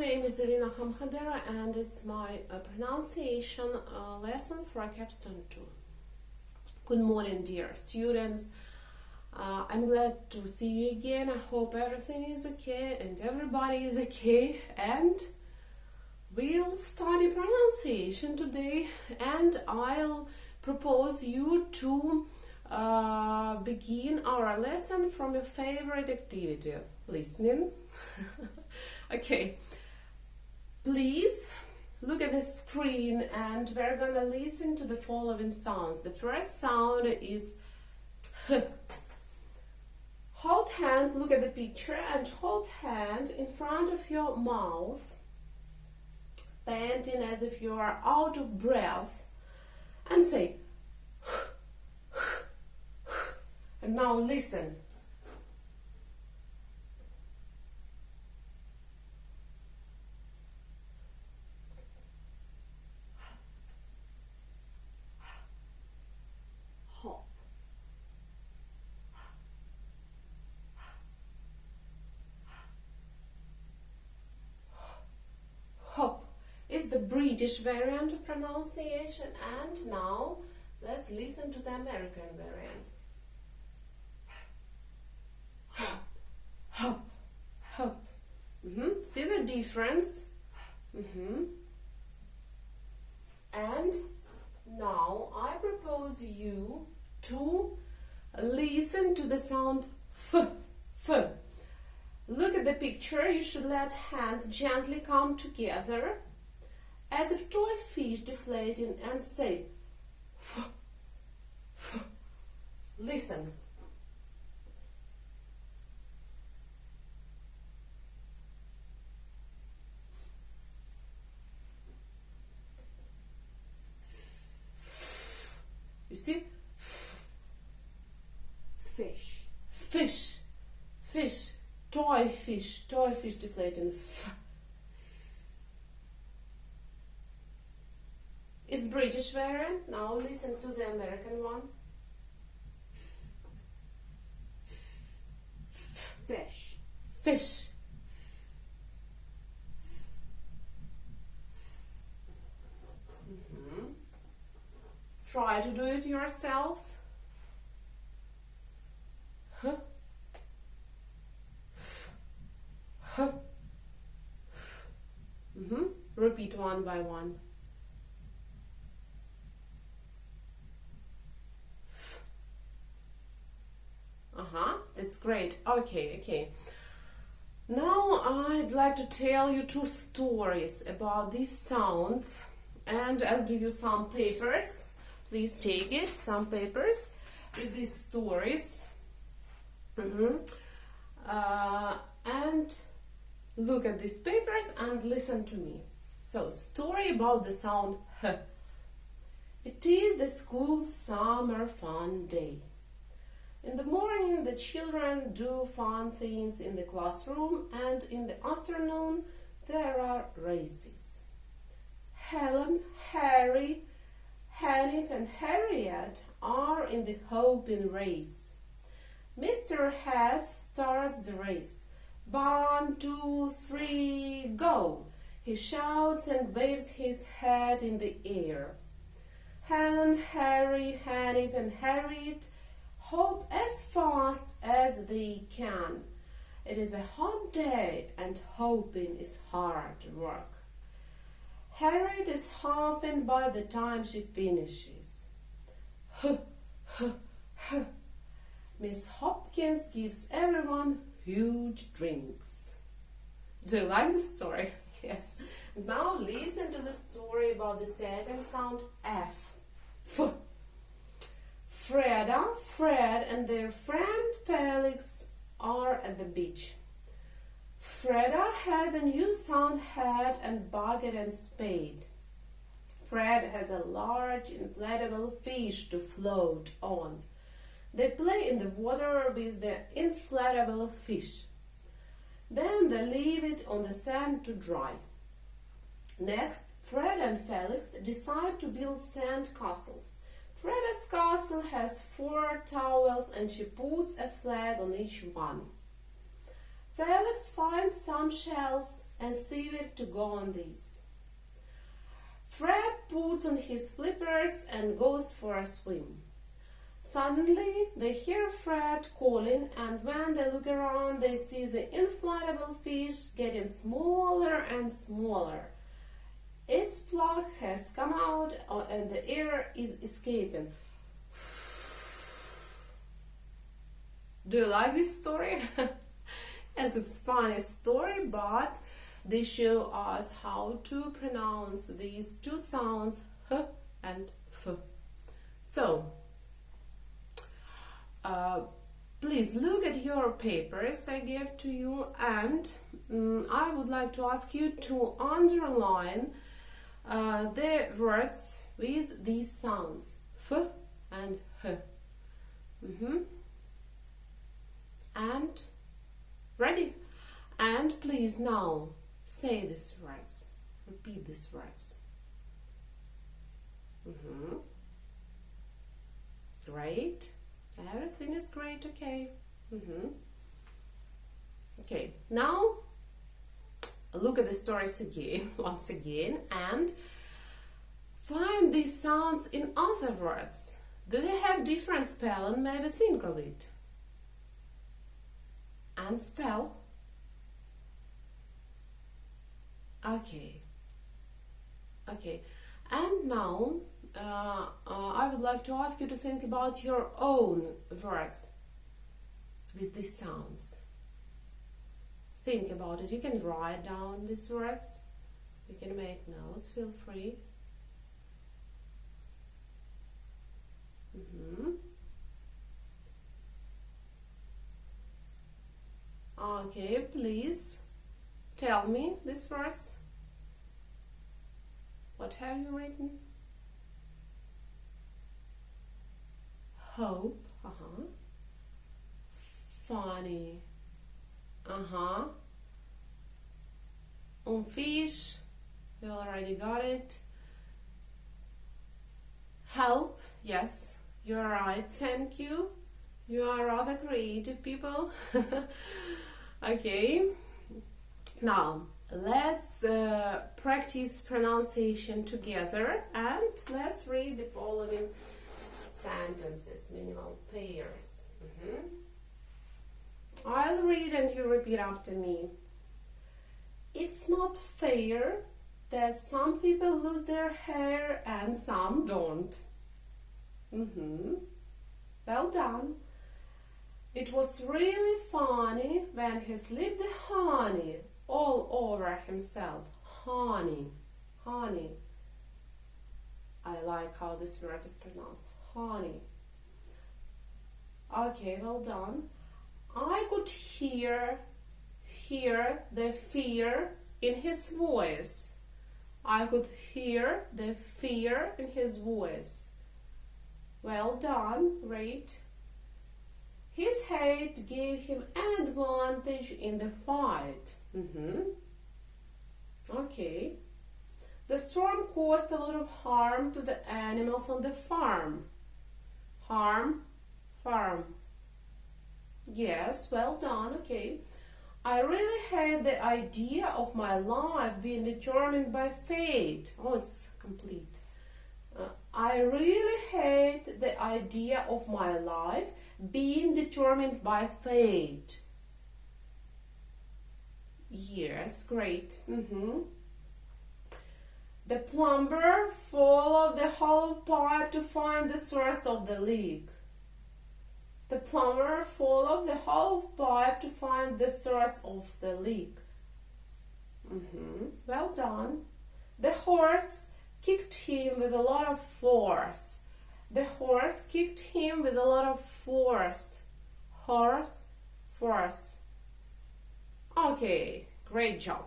name is Irina Hamhadera and it's my pronunciation lesson for capstone 2. Good morning, dear students. I'm glad to see you again. I hope everything is okay and everybody is okay, and we'll study pronunciation today, and I'll propose you to begin our lesson from your favorite activity, listening. Okay, please look at the screen and we're gonna listen to the following sounds. The first sound is H. Hold hand, look at the picture and hold hand in front of your mouth, panting as if you are out of breath, and say and now listen. Hop. Hop is the British variant of pronunciation, and now let's listen to the American variant. Hop, hop, hop. See the difference? And now I propose you to listen to the sound F, F. Look at the picture. You should let hands gently come together as if toy fish deflating, and say F, F. Listen. You see? Fish, fish, fish, toy fish deflating. It's British variant. Now listen to the American one. Fish, fish. Try to do it yourselves. Huh. Huh. Repeat one by one. That's great. Okay. Now I'd like to tell you 2 stories about these sounds, and I'll give you some papers. Please take it, some papers with these stories. And look at these papers and listen to me. So, story about the sound H. It is the school summer fun day. In the morning, the children do fun things in the classroom, and in the afternoon, there are races. Helen, Harry, Hanif and Harriet are in the hopping race. Mr. Hess starts the race. 1, 2, 3, go! He shouts and waves his hat in the air. Helen, Harry, Hanif and Harriet hop as fast as they can. It is a hot day and hopping is hard work. Harriet is huffing by the time she finishes. Miss Hopkins gives everyone huge drinks. Do you like the story? Yes. Now listen to the story about the second sound F. F. Freda, Fred and their friend Felix are at the beach. Freda has a new sound hat and bucket and spade. Fred has a large inflatable fish to float on. They play in the water with the inflatable fish. Then they leave it on the sand to dry. Next, Fred and Felix decide to build sand castles. Freda's castle has 4 towels and she puts a flag on each one. Felix finds some shells and seaweed to go on these. Fred puts on his flippers and goes for a swim. Suddenly, they hear Fred calling, and when they look around, they see the inflatable fish getting smaller and smaller. Its plug has come out and the air is escaping. Do you like this story? Yes, it's a funny story, but they show us how to pronounce these two sounds, h and f. So, please look at your papers I gave to you, and I would like to ask you to underline the words with these sounds, f and h. And ready? And please now say these words. Repeat these words. Great. Everything is great. Okay. Okay. Now look at the stories again, once again, and find these sounds in other words. Do they have different spelling? Maybe think of it. And spell. Okay. And now I would like to ask you to think about your own words with these sounds. Think about it. You can write down these words. You can make notes. Feel free. Okay, please tell me these words. What have you written? Hope. Funny. Fish. You already got it. Help. Yes, you're right. Thank you. You are rather creative people. Okay. Now let's practice pronunciation together, and let's read the following sentences, minimal pairs. I'll read and you repeat after me. It's not fair that some people lose their hair and some don't. Well done. It was really funny when he slipped the honey all over himself. Honey. I like how this word is pronounced. Honey. Okay, well done. I could hear the fear in his voice. I could hear the fear in his voice. Well done, great. His hate gave him an advantage in the fight. Okay. The storm caused a lot of harm to the animals on the farm. Farm. Yes, well done, okay. I really hate the idea of my life being determined by fate. Oh, it's complete. I really hate the idea of my life being determined by fate. Yes, great. The plumber followed the hollow pipe to find the source of the leak. The plumber followed the hollow pipe to find the source of the leak. Well done. The horse kicked him with a lot of force. The horse kicked him with a lot of force. Force. Okay, great job.